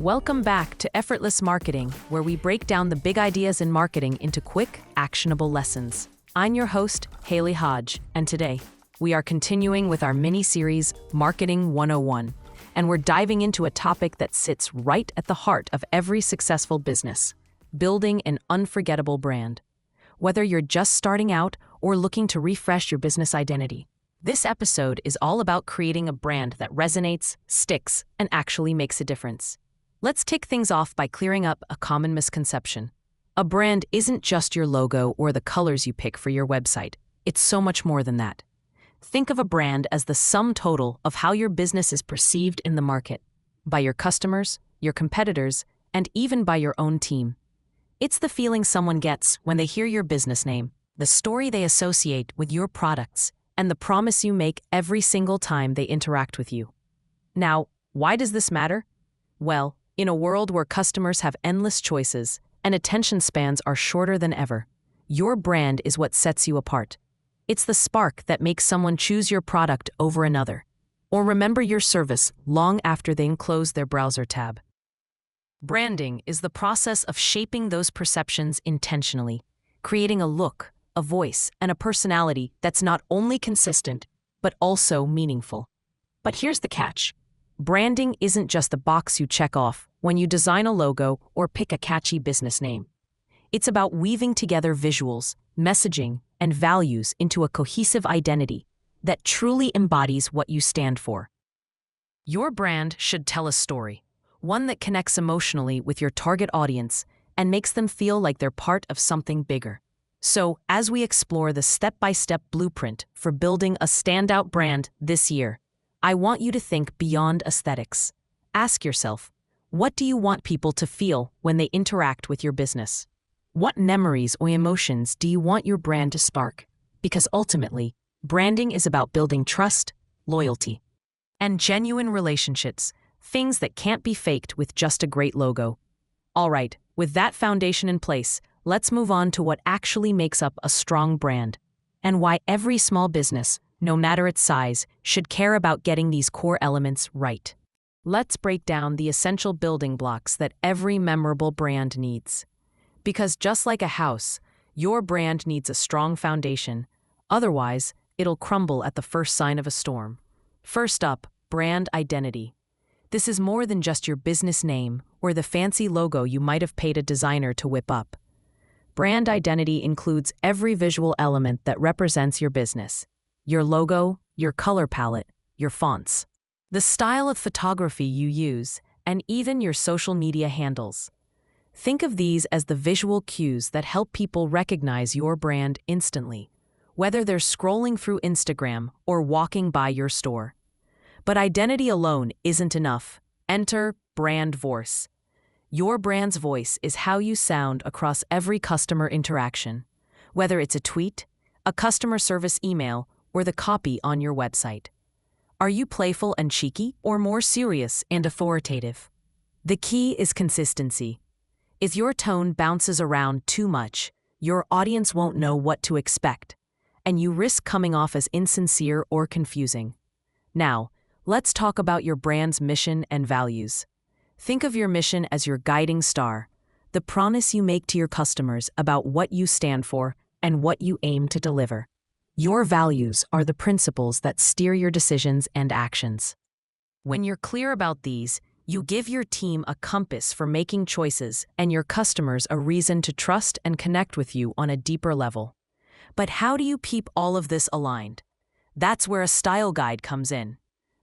Welcome back to Effortless Marketing, where we break down the big ideas in marketing into quick, actionable lessons. I'm your host, Hailey Hodge, and today, we are continuing with our mini-series, Marketing 101, and we're diving into a topic that sits right at the heart of every successful business: building an unforgettable brand. Whether you're just starting out or looking to refresh your business identity, this episode is all about creating a brand that resonates, sticks, and actually makes a difference. Let's kick things off by clearing up a common misconception. A brand isn't just your logo or the colors you pick for your website. It's so much more than that. Think of a brand as the sum total of how your business is perceived in the market, by your customers, your competitors, and even by your own team. It's the feeling someone gets when they hear your business name, the story they associate with your products, and the promise you make every single time they interact with you. Now, why does this matter? Well, in a world where customers have endless choices and attention spans are shorter than ever, your brand is what sets you apart. It's the spark that makes someone choose your product over another, or remember your service long after they close their browser tab. Branding is the process of shaping those perceptions intentionally, creating a look, a voice, and a personality that's not only consistent, but also meaningful. But here's the catch. Branding isn't just the box you check off when you design a logo or pick a catchy business name. It's about weaving together visuals, messaging, and values into a cohesive identity that truly embodies what you stand for. Your brand should tell a story, one that connects emotionally with your target audience and makes them feel like they're part of something bigger. So, as we explore the step-by-step blueprint for building a standout brand this year, I want you to think beyond aesthetics. Ask yourself, what do you want people to feel when they interact with your business? What memories or emotions do you want your brand to spark? Because ultimately, branding is about building trust, loyalty, and genuine relationships, things that can't be faked with just a great logo. All right, with that foundation in place, let's move on to what actually makes up a strong brand, and why every small business, no matter its size, should care about getting these core elements right. Let's break down the essential building blocks that every memorable brand needs. Because just like a house, your brand needs a strong foundation. Otherwise, it'll crumble at the first sign of a storm. First up, brand identity. This is more than just your business name or the fancy logo you might have paid a designer to whip up. Brand identity includes every visual element that represents your business: your logo, your color palette, your fonts, the style of photography you use, and even your social media handles. Think of these as the visual cues that help people recognize your brand instantly, whether they're scrolling through Instagram or walking by your store. But identity alone isn't enough. Enter brand voice. Your brand's voice is how you sound across every customer interaction, whether it's a tweet, a customer service email, or the copy on your website. Are you playful and cheeky, or more serious and authoritative? The key is consistency. If your tone bounces around too much, your audience won't know what to expect, and you risk coming off as insincere or confusing. Now, let's talk about your brand's mission and values. Think of your mission as your guiding star, the promise you make to your customers about what you stand for and what you aim to deliver. Your values are the principles that steer your decisions and actions. When you're clear about these, you give your team a compass for making choices and your customers a reason to trust and connect with you on a deeper level. But how do you keep all of this aligned? That's where a style guide comes in.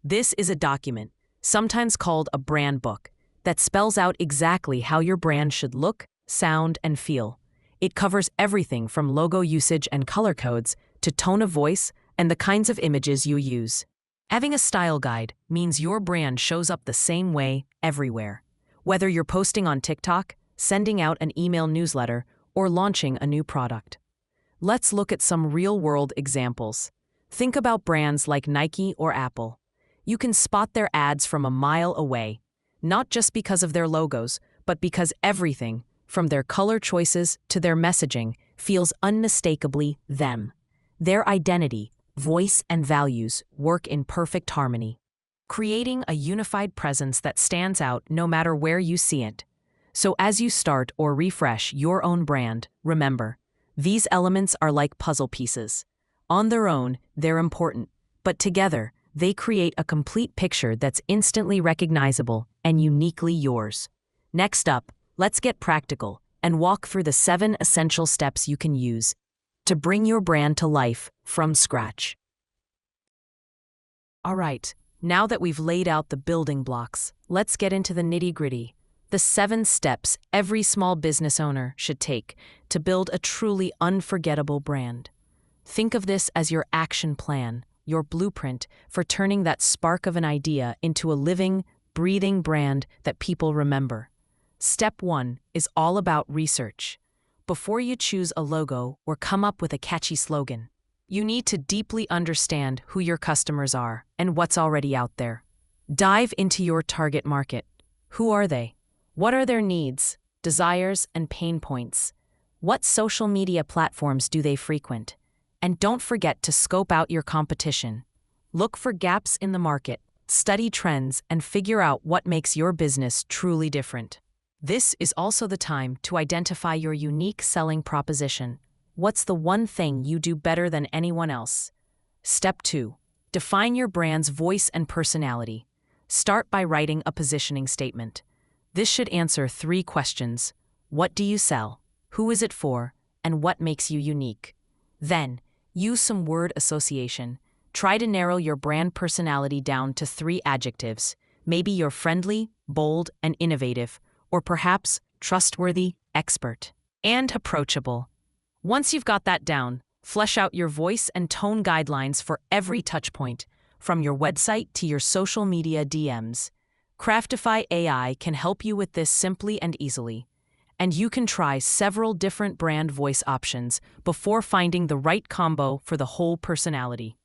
This is a document, sometimes called a brand book, that spells out exactly how your brand should look, sound, and feel. It covers everything from logo usage and color codes to tone of voice and the kinds of images you use. Having a style guide means your brand shows up the same way everywhere. Whether you're posting on TikTok, sending out an email newsletter, or launching a new product. Let's look at some real-world examples. Think about brands like Nike or Apple. You can spot their ads from a mile away, not just because of their logos, but because everything, from their color choices to their messaging, feels unmistakably them. Their identity, voice, and values work in perfect harmony. creating a unified presence that stands out no matter where you see it. So as you start or refresh your own brand, remember, these elements are like puzzle pieces. On their own, they're important, but together, they create a complete picture that's instantly recognizable and uniquely yours. Next up, let's get practical and walk through the 7 essential steps you can use to bring your brand to life from scratch. All right, now that we've laid out the building blocks, let's get into the nitty-gritty. The 7 steps every small business owner should take to build a truly unforgettable brand. Think of this as your action plan, your blueprint for turning that spark of an idea into a living, breathing brand that people remember. Step 1 is all about research. Before you choose a logo or come up with a catchy slogan, you need to deeply understand who your customers are and what's already out there. Dive into your target market. Who are they? What are their needs, desires, and pain points? What social media platforms do they frequent? And don't forget to scope out your competition. Look for gaps in the market, study trends, and figure out what makes your business truly different. This is also the time to identify your unique selling proposition. What's the one thing you do better than anyone else? Step 2. Define your brand's voice and personality. Start by writing a positioning statement. This should answer 3 questions. What do you sell? Who is it for? And what makes you unique? Then, use some word association. Try to narrow your brand personality down to 3 adjectives. Maybe you're friendly, bold, and innovative, or perhaps trustworthy, expert, and approachable. Once you've got that down, flesh out your voice and tone guidelines for every touchpoint, from your website to your social media DMs. Craftify AI can help you with this simply and easily. And you can try several different brand voice options before finding the right combo for the whole personality.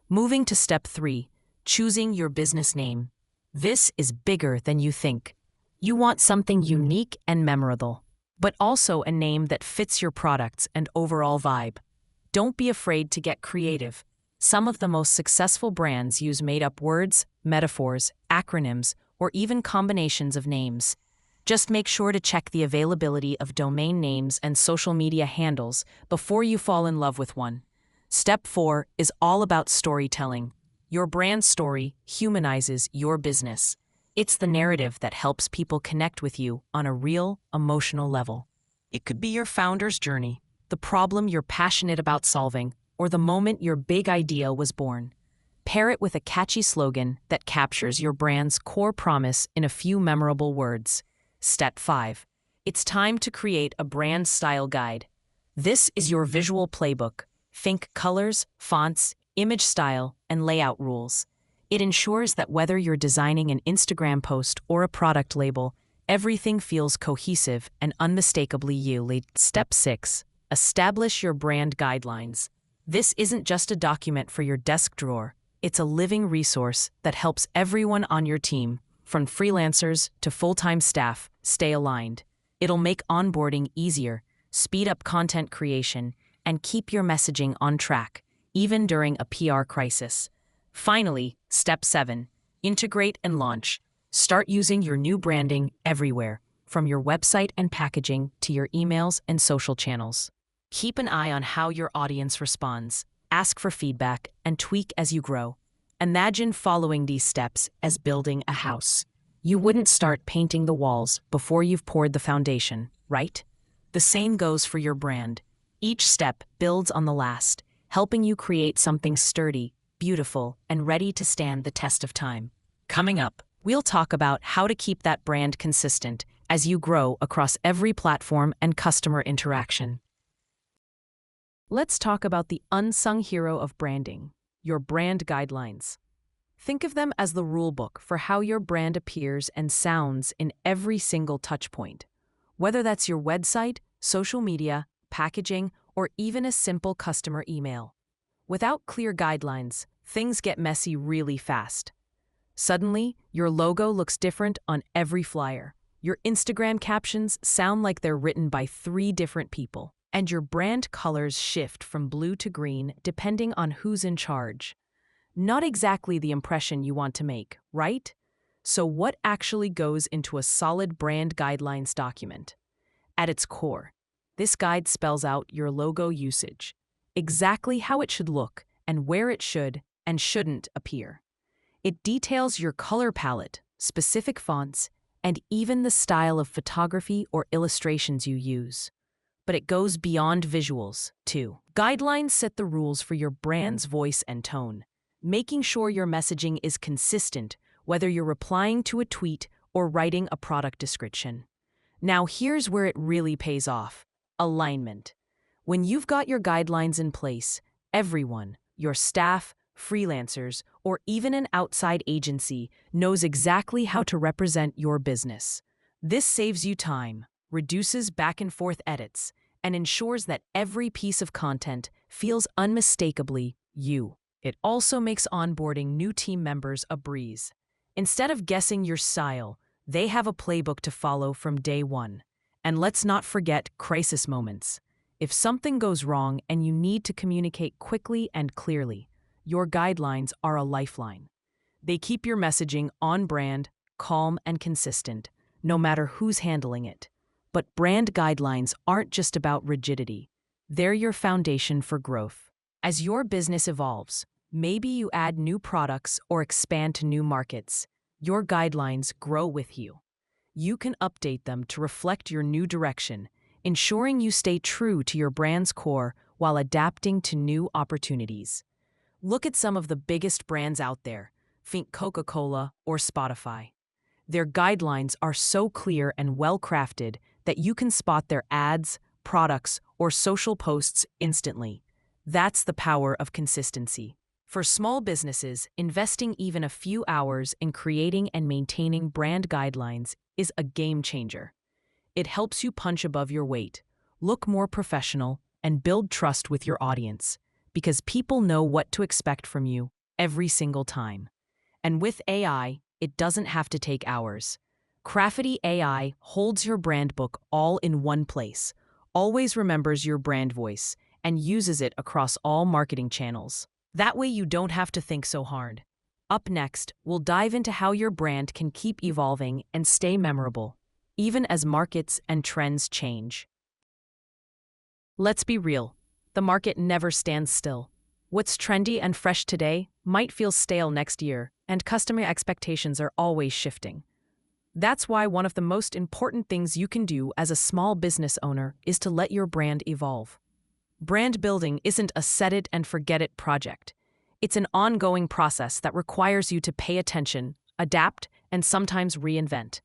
Moving to step 3, choosing your business name. This is bigger than you think. You want something unique and memorable, but also a name that fits your products and overall vibe. Don't be afraid to get creative. Some of the most successful brands use made-up words, metaphors, acronyms, or even combinations of names. Just make sure to check the availability of domain names and social media handles before you fall in love with one. Step 4 is all about storytelling. Your brand story humanizes your business. It's the narrative that helps people connect with you on a real, emotional level. It could be your founder's journey, the problem you're passionate about solving, or the moment your big idea was born. Pair it with a catchy slogan that captures your brand's core promise in a few memorable words. Step 5. It's time to create a brand style guide. This is your visual playbook. Think colors, fonts, image style, and layout rules. It ensures that whether you're designing an Instagram post or a product label, everything feels cohesive and unmistakably you. Step 6. Establish your brand guidelines. This isn't just a document for your desk drawer. It's a living resource that helps everyone on your team, from freelancers to full-time staff, stay aligned. It'll make onboarding easier, speed up content creation, and keep your messaging on track, even during a PR crisis. Finally, step 7. Integrate and launch. Start using your new branding everywhere, from your website and packaging to your emails and social channels. Keep an eye on how your audience responds. Ask for feedback and tweak as you grow. Imagine following these steps as building a house. You wouldn't start painting the walls before you've poured the foundation, right? The same goes for your brand. Each step builds on the last, helping you create something sturdy, beautiful, and ready to stand the test of time. Coming up, we'll talk about how to keep that brand consistent as you grow across every platform and customer interaction. Let's talk about the unsung hero of branding, your brand guidelines. Think of them as the rulebook for how your brand appears and sounds in every single touchpoint. Whether that's your website, social media, packaging, or even a simple customer email. Without clear guidelines, things get messy really fast. Suddenly, your logo looks different on every flyer. Your Instagram captions sound like they're written by 3 different people. And your brand colors shift from blue to green depending on who's in charge. Not exactly the impression you want to make, right? So what actually goes into a solid brand guidelines document? At its core, this guide spells out your logo usage, exactly how it should look and where it should and shouldn't appear. It details your color palette, specific fonts, and even the style of photography or illustrations you use. But it goes beyond visuals, too. Guidelines set the rules for your brand's voice and tone, making sure your messaging is consistent, whether you're replying to a tweet or writing a product description. Now, here's where it really pays off: alignment. When you've got your guidelines in place, everyone, your staff, freelancers, or even an outside agency, knows exactly how to represent your business. This saves you time, reduces back and forth edits, and ensures that every piece of content feels unmistakably you. It also makes onboarding new team members a breeze. Instead of guessing your style, they have a playbook to follow from day one. And let's not forget crisis moments. If something goes wrong and you need to communicate quickly and clearly, your guidelines are a lifeline. They keep your messaging on brand, calm, and consistent, no matter who's handling it. But brand guidelines aren't just about rigidity. They're your foundation for growth. As your business evolves, maybe you add new products or expand to new markets, your guidelines grow with you. You can update them to reflect your new direction, ensuring you stay true to your brand's core while adapting to new opportunities. Look at some of the biggest brands out there. Think Coca-Cola or Spotify. Their guidelines are so clear and well-crafted that you can spot their ads, products, or social posts instantly. That's the power of consistency. For small businesses, investing even a few hours in creating and maintaining brand guidelines is a game changer. It helps you punch above your weight, look more professional, and build trust with your audience, because people know what to expect from you every single time. And with AI, it doesn't have to take hours. Crafty AI holds your brand book all in one place, always remembers your brand voice, and uses it across all marketing channels. That way you don't have to think so hard. Up next, we'll dive into how your brand can keep evolving and stay memorable, even as markets and trends change. Let's be real, the market never stands still. What's trendy and fresh today might feel stale next year, and customer expectations are always shifting. That's why one of the most important things you can do as a small business owner is to let your brand evolve. Brand building isn't a set-it-and-forget-it project. It's an ongoing process that requires you to pay attention, adapt, and sometimes reinvent.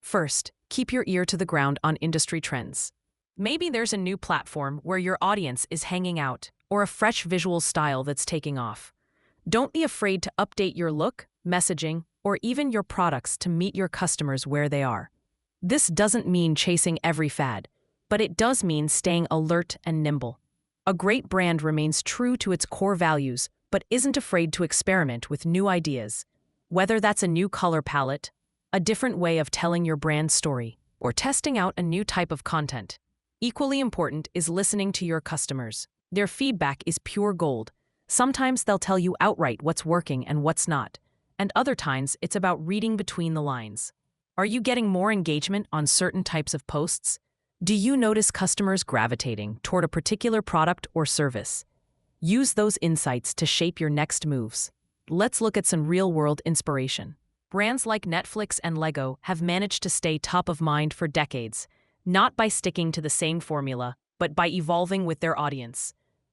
First, keep your ear to the ground on industry trends. Maybe there's a new platform where your audience is hanging out, or a fresh visual style that's taking off. Don't be afraid to update your look, messaging, or even your products to meet your customers where they are. This doesn't mean chasing every fad, but it does mean staying alert and nimble. A great brand remains true to its core values, but isn't afraid to experiment with new ideas. Whether that's a new color palette, a different way of telling your brand story, or testing out a new type of content. Equally important is listening to your customers. Their feedback is pure gold. Sometimes they'll tell you outright what's working and what's not, and other times it's about reading between the lines. Are you getting more engagement on certain types of posts? Do you notice customers gravitating toward a particular product or service? Use those insights to shape your next moves. Let's look at some real-world inspiration. Brands like Netflix and Lego have managed to stay top of mind for decades, not by sticking to the same formula, but by evolving with their audience.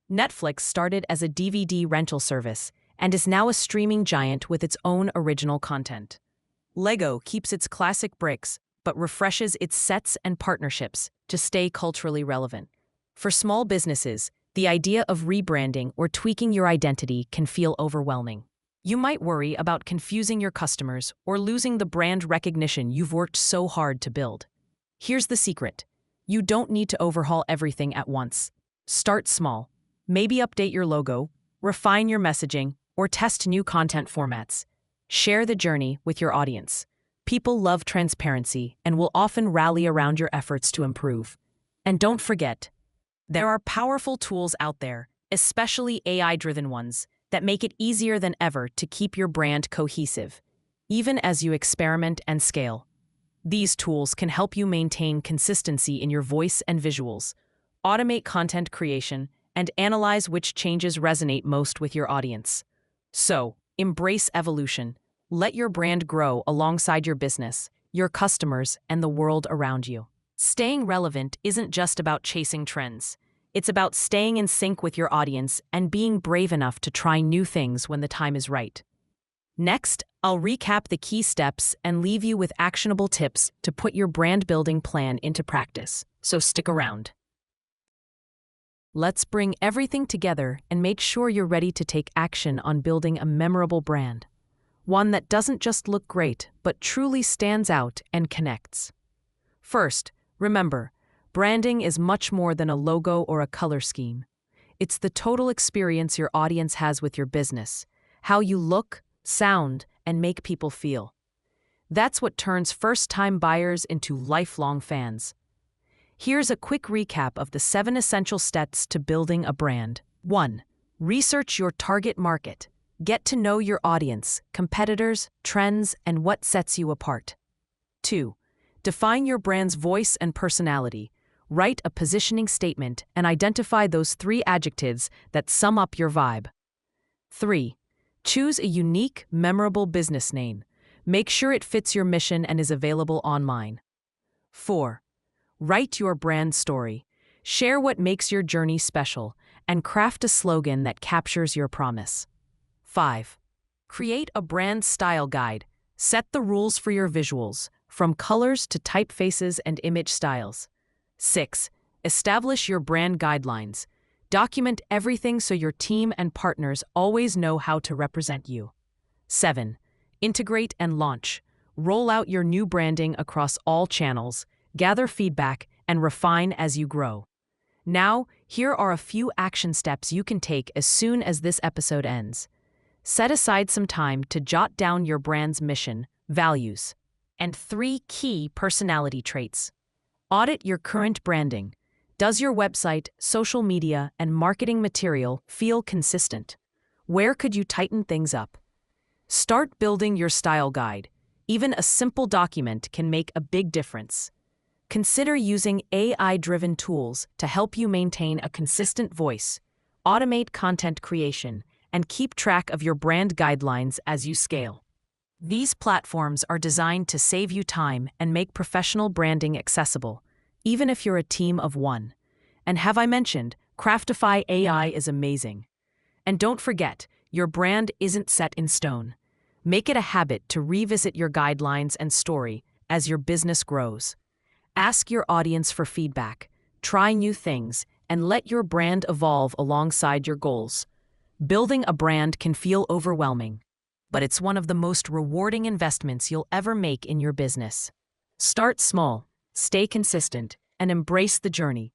Netflix started as a DVD rental service and is now a streaming giant with its own original content. Lego keeps its classic bricks, but refreshes its sets and partnerships to stay culturally relevant. For small businesses, the idea of rebranding or tweaking your identity can feel overwhelming. You might worry about confusing your customers or losing the brand recognition you've worked so hard to build. Here's the secret. You don't need to overhaul everything at once. Start small. Maybe update your logo, refine your messaging, or test new content formats. Share the journey with your audience. People love transparency and will often rally around your efforts to improve. And don't forget, there are powerful tools out there, especially AI-driven ones, that make it easier than ever to keep your brand cohesive, even as you experiment and scale. These tools can help you maintain consistency in your voice and visuals, automate content creation, and analyze which changes resonate most with your audience. So, embrace evolution. Let your brand grow alongside your business, your customers, and the world around you. Staying relevant isn't just about chasing trends. It's about staying in sync with your audience and being brave enough to try new things when the time is right. Next, I'll recap the key steps and leave you with actionable tips to put your brand building plan into practice. So stick around. Let's bring everything together and make sure you're ready to take action on building a memorable brand. One that doesn't just look great, but truly stands out and connects. First, remember, branding is much more than a logo or a color scheme. It's the total experience your audience has with your business, how you look, sound, and make people feel. That's what turns first-time buyers into lifelong fans. Here's a quick recap of the 7 essential steps to building a brand. 1. Research your target market. Get to know your audience, competitors, trends, and what sets you apart. 2. Define your brand's voice and personality. Write a positioning statement and identify those 3 adjectives that sum up your vibe. 3. Choose a unique, memorable business name. Make sure it fits your mission and is available online. 4. Write your brand story. Share what makes your journey special and craft a slogan that captures your promise. 5. Create a brand style guide. Set the rules for your visuals, from colors to typefaces and image styles. 6. Establish your brand guidelines. Document everything so your team and partners always know how to represent you. 7. Integrate and launch. Roll out your new branding across all channels, gather feedback, and refine as you grow. Now, here are a few action steps you can take as soon as this episode ends. Set aside some time to jot down your brand's mission, values, and 3 key personality traits. Audit your current branding. Does your website, social media, and marketing material feel consistent? Where could you tighten things up? Start building your style guide. Even a simple document can make a big difference. Consider using AI-driven tools to help you maintain a consistent voice, automate content creation, and keep track of your brand guidelines as you scale. These platforms are designed to save you time and make professional branding accessible, even if you're a team of 1. And have I mentioned, Craftify AI is amazing. And don't forget, your brand isn't set in stone. Make it a habit to revisit your guidelines and story as your business grows. Ask your audience for feedback, try new things, and let your brand evolve alongside your goals. Building a brand can feel overwhelming, but it's one of the most rewarding investments you'll ever make in your business. Start small, stay consistent, and embrace the journey.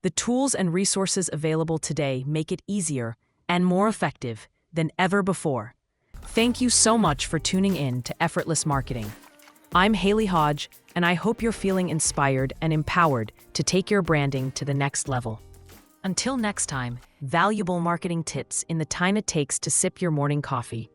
The tools and resources available today make it easier and more effective than ever before. Thank you so much for tuning in to Effortless Marketing. I'm Hailey Hodge, and I hope you're feeling inspired and empowered to take your branding to the next level. Until next time, valuable marketing tips in the time it takes to sip your morning coffee.